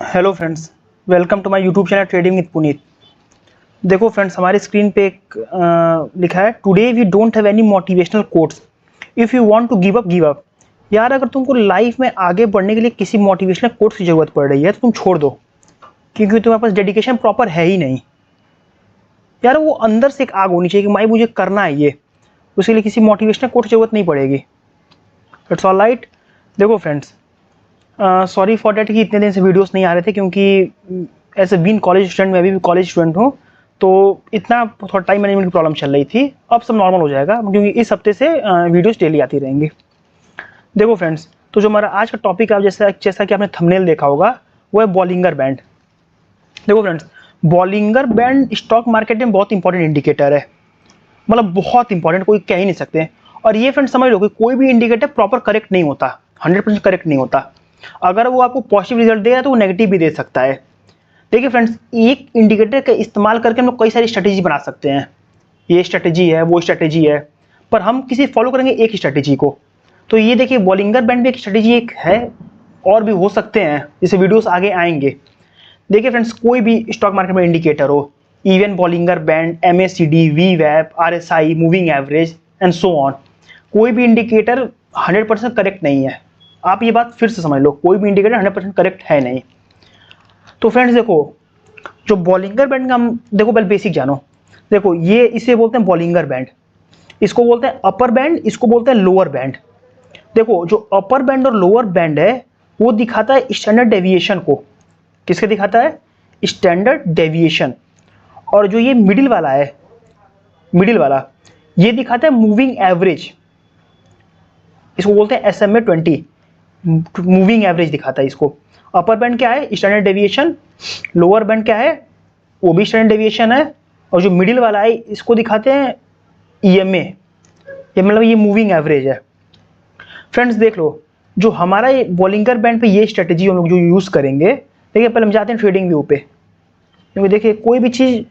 Hello friends, welcome to my YouTube channel trading with Puneet. देखो friends, हमारे screen पे एक लिखा है today we don't have any motivational quotes, if you want to give up give up. यार, अगर तुमको लाइफ में आगे बढ़ने के लिए किसी मोटिवेशनल कोट्स की ज़रूरत पड़ रही है तो तुम छोड़ दो, क्योंकि तुम्हारे पास डेडिकेशन प्रॉपर है ही नहीं। यार, वो अंदर से एक आग होनी चाहिए कि भाई मुझे करना है ये, उसके लिए किसी मोटिवेशनल कोट्स की ज़रूरत नहीं पड़ेगी। It's all right. देखो फ्रेंड्स, सॉरी फॉर डैट कि इतने दिन से वीडियोस नहीं आ रहे थे, क्योंकि as a been college student, मैं भी कॉलेज स्टूडेंट हूँ, तो इतना थोड़ा टाइम मैनेजमेंट की प्रॉब्लम चल रही थी। अब सब नॉर्मल हो जाएगा, क्योंकि इस हफ्ते से वीडियोस डेली आती रहेंगी। देखो फ्रेंड्स, तो जो हमारा आज का टॉपिक है, जैसा जैसा कि आपने थंबनेल देखा होगा, वो है बॉलिंगर बैंड। देखो friends, Bollinger band stock market में बहुत इंपॉर्टेंट इंडिकेटर है, मतलब बहुत इंपॉर्टेंट, कोई कह ही नहीं सकते। और ये फ्रेंड्स समझ लो कि कोई भी इंडिकेटर प्रॉपर करेक्ट नहीं होता, 100% करेक्ट नहीं होता। अगर वो आपको पॉजिटिव रिजल्ट दे रहा है तो वो नेगेटिव भी दे सकता है। देखिए फ्रेंड्स, एक इंडिकेटर का इस्तेमाल करके हम लोग कई सारी स्ट्रेटेजी बना सकते हैं। ये स्ट्रेटेजी है, वो स्ट्रेटेजी है, पर हम किसी फॉलो करेंगे एक स्ट्रेटेजी को। तो ये देखिए, बॉलिंगर बैंड भी एक स्ट्रेटेजी एक है, और भी हो सकते हैं, जैसे वीडियोस आगे आएंगे। देखिए फ्रेंड्स, कोई भी स्टॉक मार्केट में इंडिकेटर हो, even Bollinger band, MACD, VWAP, RSI, moving average and so on, कोई भी इंडिकेटर 100% करेक्ट नहीं है। आप ये बात फिर से समझ लो, कोई भी इंडिकेटर 100% करेक्ट है नहीं। तो फ्रेंड्स देखो, जो बॉलिंगर बैंड का हम देखो, पहले बेसिक जानो। देखो, ये इसे बोलते हैं बॉलिंगर बैंड, इसको बोलते हैं अपर बैंड, इसको बोलते हैं लोअर बैंड। देखो, जो अपर बैंड और लोअर बैंड है, वो दिखाता है स्टैंडर्ड डेविएशन को। किसके दिखाता है? Standard deviation. और जो ये मिडिल वाला है, मिडिल वाला, ये दिखाता है मूविंग एवरेज, इसको बोलते हैं SMA 20, मूविंग एवरेज दिखाता है इसको। अपर बैंड क्या है? Standard deviation. लोअर बैंड क्या है? वो भी स्टैंडर्ड डेविएशन है। और जो मिडिल वाला है, इसको दिखाते हैं EMA, ये मतलब ये मूविंग एवरेज है। फ्रेंड्स देख लो, जो हमारा ये बॉलिंगर बैंड पे ये स्ट्रेटेजी हम लोग जो यूज़ करेंगे, देखिए पहले हम जाते हैं ट्रेडिंग व्यू पे, क्योंकि देखिए कोई भी चीज़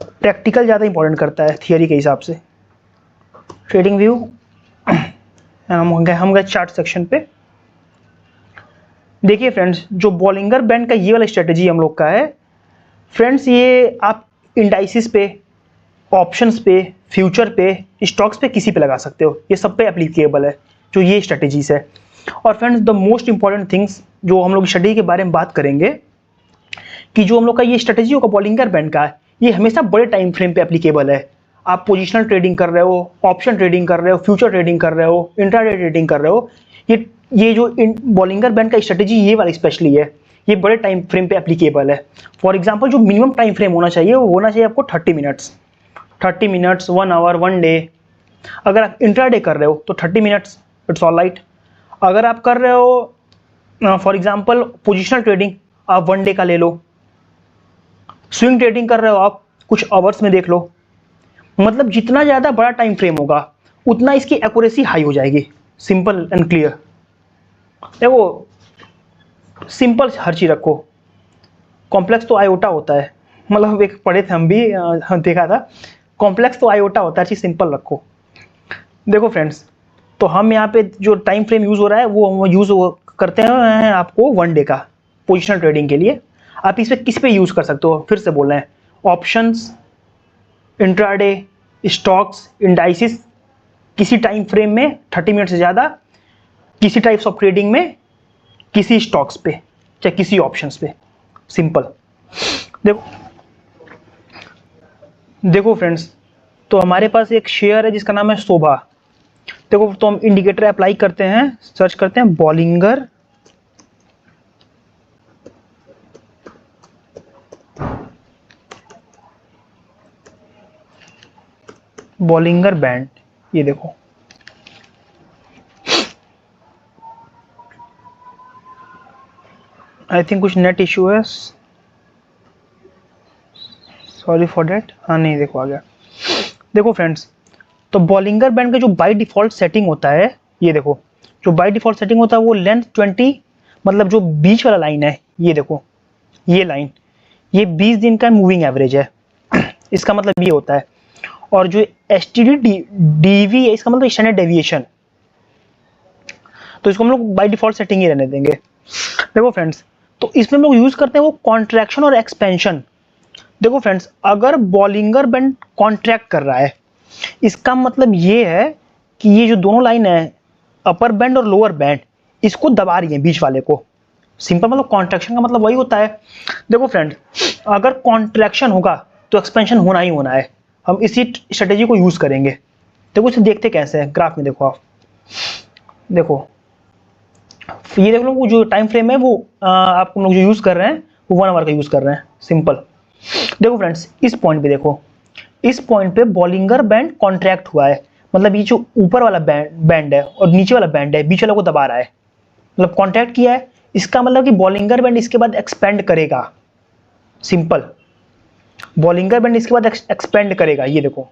प्रैक्टिकल ज़्यादा इंपॉर्टेंट करता है थियरी के हिसाब से। ट्रेडिंग व्यू, हम गए चार्ट सेक्शन पे। देखिए फ्रेंड्स, जो बॉलिंगर बैंड का ये वाला स्ट्रेटेजी हम लोग का है फ्रेंड्स, ये आप इंडाइसिस पे, ऑप्शंस पे, फ्यूचर पे, स्टॉक्स पे, किसी पे लगा सकते हो, ये सब पे एप्लीकेबल है जो ये स्ट्रेटेजीज है। और friends, the most important things जो हम लोग स्ट्रेटेजी के बारे में बात करेंगे, कि जो हम लोग का ये स्ट्रेटेजी होगा बॉलिंगर बैंड का, ये हमेशा बड़े टाइम फ्रेम पे एप्लीकेबल है। आप पोजिशनल ट्रेडिंग कर रहे हो, ऑप्शन ट्रेडिंग कर रहे हो, फ्यूचर ट्रेडिंग कर रहे हो, इंट्राडे ट्रेडिंग कर रहे हो, ये जो बॉलिंगर बैंड का स्ट्रेटेजी ये वाला स्पेशली है, ये बड़े टाइम फ्रेम पे एप्लीकेबल है। फॉर एग्जांपल, जो मिनिमम टाइम फ्रेम होना चाहिए वो होना चाहिए आपको 30 मिनट्स, 30 मिनट्स, 1 आवर, 1 डे। अगर आप इंट्राडे कर रहे हो तो 30 मिनट्स, इट्स ऑल राइट। अगर आप कर रहे हो फॉर एग्जांपल पोजिशनल ट्रेडिंग, आप 1 डे का ले लो। स्विंग ट्रेडिंग कर रहे हो आप, कुछ आवर्स में देख लो। मतलब जितना ज़्यादा बड़ा टाइम फ्रेम होगा, उतना इसकी एक्यूरेसी हाई हो जाएगी। Simple and clear. देखो, सिंपल हर चीज़ रखो, कॉम्प्लेक्स तो आयोटा होता है, मतलब एक पढ़े थे हम भी, देखा था, कॉम्प्लेक्स तो आयोटा होता है, हर चीज़ सिंपल रखो। देखो फ्रेंड्स, तो हम यहाँ पे जो टाइम फ्रेम यूज़ हो रहा है वो यूज़ करते हैं आपको 1 डे का पोजिशनल ट्रेडिंग के लिए। आप इस पर किस पे यूज़ कर सकते हो, फिर से बोल रहे हैं, ऑप्शंस, इंट्राडे, स्टॉक्स, इंडाइसिस, किसी टाइम फ्रेम में 30 मिनट से ज़्यादा, किसी टाइप्स ऑफ ट्रेडिंग में, किसी स्टॉक्स पे, चाहे किसी ऑप्शंस पे, सिंपल। देखो देखो फ्रेंड्स, तो हमारे पास एक शेयर है जिसका नाम है शोभा। देखो, तो हम इंडिकेटर अप्लाई करते हैं, सर्च करते हैं बॉलिंगर बैंड। ये देखो, आई थिंक कुछ नेट इश्यू है, सॉरी फॉर डेट। हाँ नहीं, देखो आ गया। देखो फ्रेंड्स, तो बॉलिंगर बैंड का जो बाय डिफॉल्ट सेटिंग होता है, ये देखो, जो बाय डिफॉल्ट सेटिंग होता है वो लेंथ 20, मतलब जो बीच वाला लाइन है, ये देखो, ये लाइन, ये 20 दिन का मूविंग एवरेज है। इसका मतलब ये होता है। और जो STD DV है, इसका मतलब स्टैंडर्ड डेविएशन। तो इसको हम लोग बाय डिफॉल्ट सेटिंग ही रहने देंगे। देखो फ्रेंड्स, तो इसमें हम लोग यूज करते हैं वो कॉन्ट्रैक्शन और एक्सपेंशन। देखो फ्रेंड्स, अगर बॉलिंगर बैंड कॉन्ट्रैक्ट कर रहा है, इसका मतलब ये है कि ये जो दोनों लाइन है, अपर बैंड और लोअर बैंड, इसको दबा रही है बीच वाले को। सिंपल मतलब कॉन्ट्रैक्शन का मतलब वही होता है। देखो फ्रेंड, अगर कॉन्ट्रैक्शन होगा तो एक्सपेंशन होना ही होना है। हम इसी स्ट्रेटेजी को यूज करेंगे। देखो इसे देखते कैसे है, ग्राफ में देखो आप, देखो ये देख लो, वो जो टाइम फ्रेम है वो आप लोग जो यूज कर रहे हैं वो 1 आवर का यूज कर रहे हैं। सिंपल देखो फ्रेंड्स, इस पॉइंट पे देखो, इस पॉइंट पे बॉलिंगर बैंड कॉन्ट्रैक्ट हुआ है, मतलब ये जो ऊपर वाला बैंड है और नीचे वाला बैंड है, बीच वाला को दबा रहा है, मतलब कॉन्ट्रैक्ट किया है। इसका मतलब कि बॉलिंगर बैंड इसके बाद एक्सपेंड करेगा। सिंपल, बॉलिंगर बैंड इसके बाद एक्सपेंड करेगा। ये देखो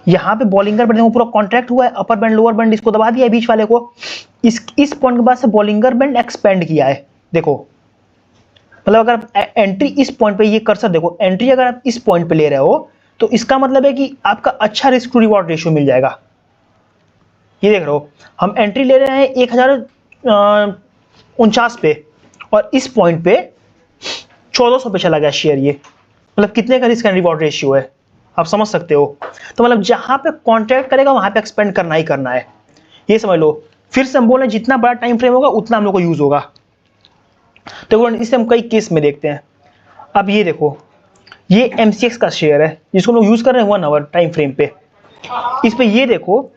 यहाँ पे बॉलिंगर बैंड पूरा कॉन्ट्रैक्ट हुआ है, अपर बैंड लोअर बैंड इसको दबा दिया है बीच वाले को। इस पॉइंट के बाद से बॉलिंगर बैंड एक्सपेंड किया है। देखो मतलब अगर आप एंट्री इस पॉइंट पे, ये कर्सर देखो, एंट्री अगर आप इस पॉइंट पे ले रहे हो तो इसका मतलब है कि आपका अच्छा रिस्क टू रिवॉर्ड रेशियो मिल जाएगा। ये देख रहे हो, हम एंट्री ले रहे हैं 1049 पे और इस पॉइंट पे 1400 पे चला गया शेयर। ये मतलब कितने का रिस्क एंड रिवॉर्ड रेशियो है, आप समझ सकते हो। तो मतलब जहां पे कॉन्ट्रैक्ट करेगा वहां पे एक्सपेंड करना ही करना है, ये समझ लो। फिर से हम बोल रहे हैं जितना बड़ा टाइम फ्रेम होगा उतना हम लोग को यूज होगा। तो इसे हम कई केस में देखते हैं। अब ये देखो, ये MCX का शेयर है जिसको हम लोग यूज कर रहे हैं 1 आवर टाइम फ्रेम पे। इस पे ये देखो,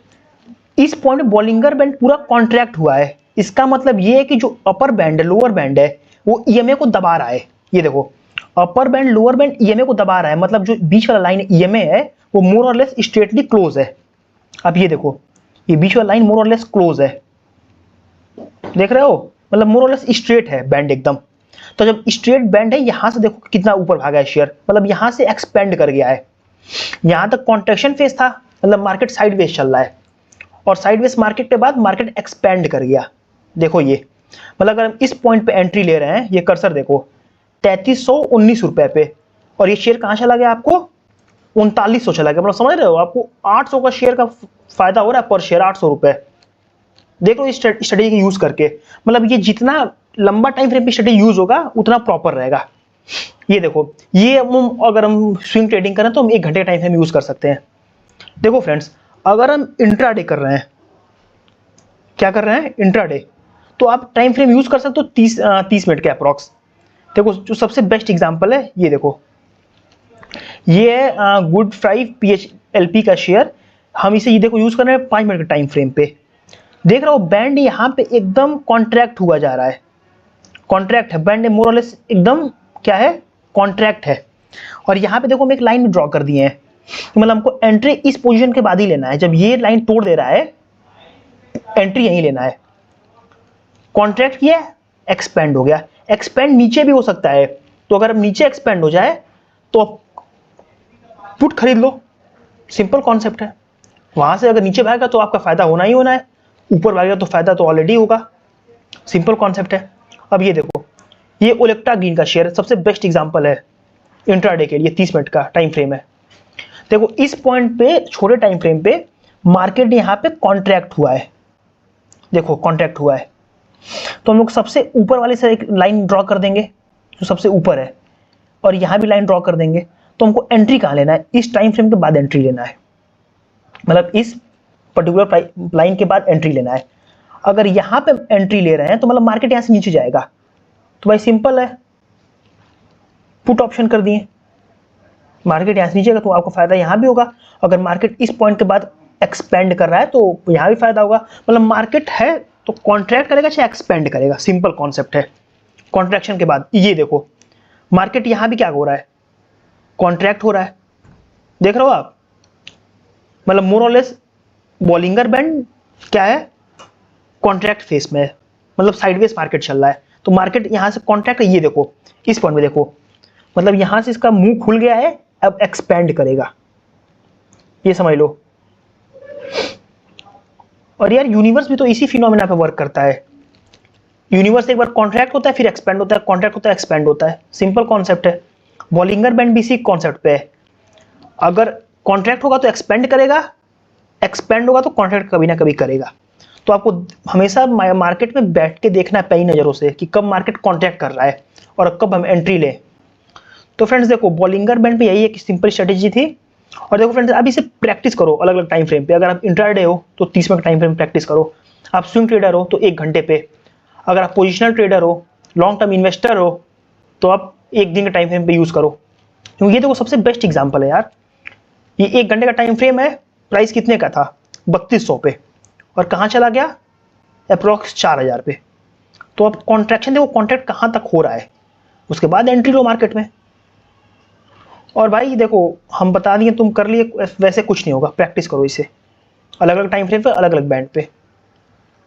इस पॉइंट में बॉलिंगर बैंड पूरा कॉन्ट्रैक्ट हुआ है। इसका मतलब ये है कि जो अपर बैंड है लोअर बैंड है वो EMA को दबा रहा है। ये देखो, upper band lower band EMA को दबा रहा है, मतलब जो बीच वाला लाइन EMA है वो मोर और लेस स्ट्रेटली क्लोज है। अब ये देखो, ये बीच वाला लाइन मोर और लेस क्लोज है, देख रहे हो, मतलब मोर और लेस स्ट्रेट है बैंड एकदम। तो जब स्ट्रेट बैंड है, यहां से देखो कितना ऊपर भागा है शेयर, मतलब यहां से एक्सपेंड कर गया है। यहां तक कॉन्ट्रैक्शन फेज था, मतलब मार्केट साइडवेज चल रहा है, और साइडवेज मार्केट के बाद मार्केट एक्सपेंड कर गया। देखो ये, मतलब अगर हम इस पॉइंट पे एंट्री ले रहे हैं, ये कर्सर देखो 3319 रुपए पे, और ये शेयर कहां चला गया आपको 3900 चला गया। मतलब समझ रहे हो, आपको 800 का शेयर का फायदा हो रहा है पर शेयर 800 रुपए। देख लो इस स्ट्रेटेजी को यूज करके, मतलब ये जितना लंबा टाइम फ्रेम पे स्ट्रेटेजी यूज होगा उतना प्रॉपर रहेगा। ये देखो, ये अगर हम स्विंग ट्रेडिंग करें तो हम 1 घंटे का टाइम फ्रेम यूज कर सकते हैं। देखो फ्रेंड्स, अगर हम इंट्राडे कर रहे हैं, क्या कर रहे हैं इंट्राडे, तो आप टाइम फ्रेम यूज कर सकते हो 30 मिनट के अप्रॉक्स। देखो जो सबसे बेस्ट एग्जांपल है, ये देखो, ये है गुड फ्राइव PHLP का शेयर। हम इसे ये देखो यूज कर रहे हैं 5 मिनट के टाइम फ्रेम पे। देख रहा हो बैंड यहाँ पे एकदम कॉन्ट्रैक्ट हुआ जा रहा है, कॉन्ट्रैक्ट है बैंड, मोर और लेस एकदम क्या है, कॉन्ट्रैक्ट है। और यहाँ पे देखो हम एक लाइन ड्रॉ कर दिए हैं, मतलब हमको एंट्री इस पोजीशन के बाद ही लेना है। जब ये लाइन तोड़ दे रहा है, एंट्री यहीं लेना है। कॉन्ट्रैक्ट किया, एक्सपेंड हो गया, एक्सपेंड नीचे भी हो सकता है, तो अगर नीचे एक्सपेंड हो जाए तो पुट खरीद लो। सिंपल कॉन्सेप्ट है। वहां से अगर नीचे भागेगा तो आपका फायदा होना ही होना है, ऊपर भागेगा तो फायदा तो ऑलरेडी होगा। सिंपल कॉन्सेप्ट है। अब ये देखो, ये ओलेक्ट्रा ग्रीन का शेयर सबसे बेस्ट एग्जांपल है इंट्राडे के लिए, 30 मिनट का टाइम फ्रेम है। देखो इस पॉइंट पे, छोटे टाइम फ्रेम पे मार्केट यहाँ पे कॉन्ट्रैक्ट हुआ है, देखो कॉन्ट्रैक्ट हुआ है। तो हम लोग सबसे ऊपर वाले से एक लाइन ड्रॉ कर देंगे जो सबसे ऊपर है, और यहाँ भी लाइन ड्रॉ कर देंगे। तो हमको एंट्री कहाँ लेना है, इस टाइम फ्रेम के बाद एंट्री लेना है, मतलब इस पर्टिकुलर लाइन के बाद एंट्री लेना है। अगर यहाँ पे एंट्री ले रहे हैं तो मतलब मार्केट यहाँ से नीचे जाएगा, तो भाई सिंपल है, पुट ऑप्शन कर दिए। मार्केट यहाँ से नीचे जाएगा तो आपको फायदा यहाँ भी होगा। अगर मार्केट इस पॉइंट के बाद एक्सपेंड कर रहा है तो यहाँ भी फायदा होगा। मतलब मार्केट है तो कॉन्ट्रैक्ट करेगा चाहे एक्सपेंड करेगा, सिंपल कॉन्सेप्ट है। कॉन्ट्रैक्शन के बाद ये देखो, मार्केट यहाँ भी क्या हो रहा है, कॉन्ट्रैक्ट हो रहा है, देख रहे हो आप, मतलब मोर और लेस बॉलिंगर बैंड क्या है, कॉन्ट्रैक्ट फेस में है, मतलब साइडवेज मार्केट चल रहा है। तो मार्केट यहां से कॉन्ट्रैक्ट है, ये देखो इस पॉइंट में देखो, मतलब यहां से इसका मुंह खुल गया है, अब एक्सपेंड करेगा, ये समझ लो। और यार यूनिवर्स भी तो इसी फिनोमेना पे वर्क करता है। यूनिवर्स एक बार कॉन्ट्रैक्ट होता है, फिर एक्सपेंड होता है, कॉन्ट्रैक्ट होता है, एक्सपेंड होता है, सिंपल कॉन्सेप्ट है। बॉलिंगर बैंड भी इसी कॉन्सेप्ट पे है। अगर कॉन्ट्रैक्ट होगा तो एक्सपेंड करेगा, एक्सपेंड होगा तो कॉन्ट्रैक्ट कभी ना कभी करेगा। तो आपको हमेशा मार्केट में बैठ के देखना है पैनी नज़रों से कि कब मार्केट कॉन्ट्रैक्ट कर रहा है और कब हम एंट्री लें। तो फ्रेंड्स देखो, बॉलिंगर बैंड पे यही एक सिंपल स्ट्रेटेजी थी। और देखो फ्रेंड्स, अब इसे प्रैक्टिस करो अलग अलग टाइम फ्रेम पे। अगर आप इंट्राडे हो तो 30 मिनट टाइम फ्रेम प्रैक्टिस करो, आप स्विंग ट्रेडर हो तो 1 घंटे पे, अगर आप पोजिशनल ट्रेडर हो, लॉन्ग टर्म इन्वेस्टर हो, तो आप 1 दिन के टाइम फ्रेम पे यूज़ करो। क्योंकि ये देखो सबसे बेस्ट एग्जाम्पल है यार। ये 1 घंटे का टाइम फ्रेम है, प्राइस कितने का था 3200 पे, और कहाँ चला गया अप्रॉक्स 4000 पे। तो अब कॉन्ट्रैक्शन देखो, कॉन्ट्रैक्ट कहाँ तक हो रहा है, उसके बाद एंट्री लो मार्केट में। और भाई देखो, हम बता दिए, तुम कर लिए, वैसे कुछ नहीं होगा, प्रैक्टिस करो इसे अलग अलग टाइम फ्रेम पे, अलग अलग बैंड पे।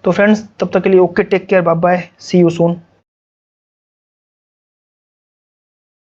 तो फ्रेंड्स, तब तक के लिए okay, take care, bye bye, see you soon.